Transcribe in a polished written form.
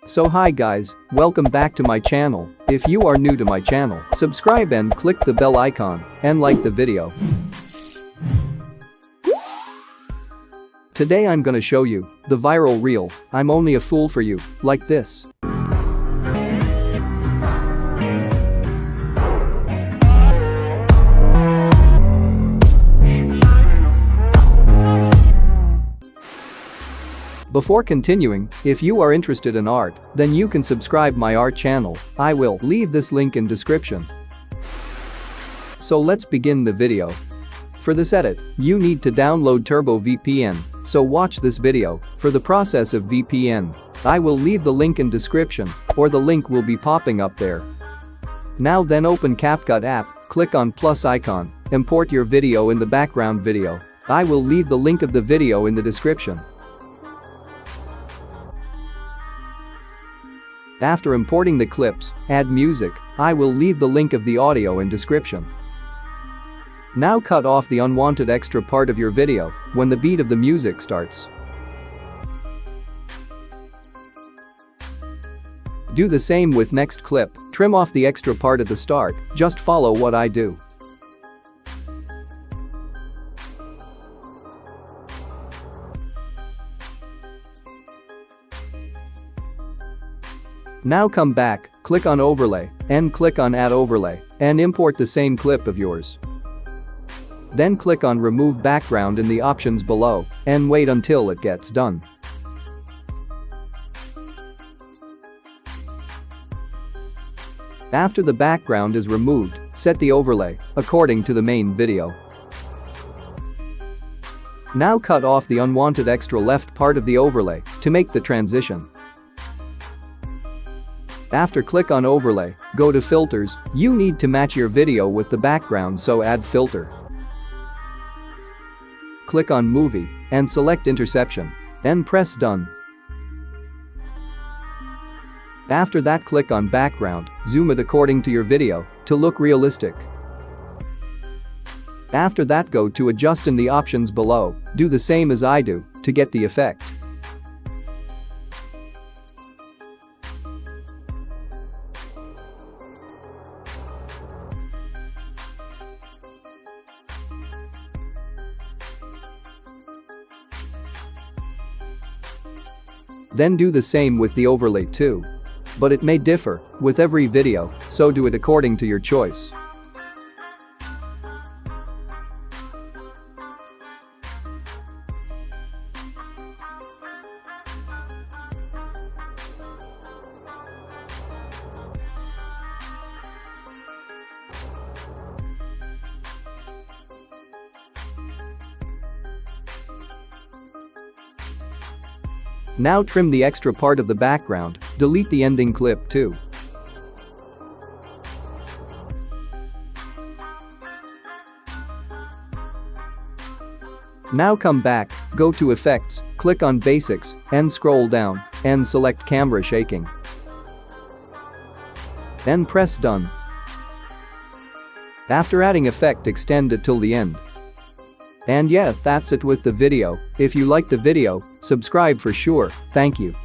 So hi guys, welcome back to my channel. If you are new to my channel, subscribe and click the bell icon and like the video. Today I'm gonna show you the viral reel, "I'm only a fool for you," like this. Before continuing, if you are interested in art, then you can subscribe my art channel. I will leave this link in description. So let's begin the video. For this edit, you need to download Turbo VPN, so watch this video. For the process of VPN, I will leave the link in description, or the link will be popping up there. Now then open CapCut app, click on plus icon, import your video in the background video. I will leave the link of the video in the description. After importing the clips, add music. I will leave the link of the audio in description. Now cut off the unwanted extra part of your video when the beat of the music starts. Do the same with next clip, trim off the extra part at the start, just follow what I do. Now come back, click on overlay, and click on add overlay, and import the same clip of yours. Then click on remove background in the options below, and wait until it gets done. After the background is removed, set the overlay according to the main video. Now cut off the unwanted extra left part of the overlay to make the transition. After click on overlay, go to filters. You need to match your video with the background, so add filter. Click on movie and select interception, then press done. After that click on background, zoom it according to your video to look realistic. After that go to adjust in the options below, do the same as I do to get the effect. Then do the same with the overlay too. But it may differ with every video, so do it according to your choice. Now trim the extra part of the background, delete the ending clip too. Now come back, go to effects, click on basics, and scroll down, and select camera shaking. Then press done. After adding effect, extend it till the end. And yeah, that's it with the video. If you like the video, subscribe for sure. Thank you.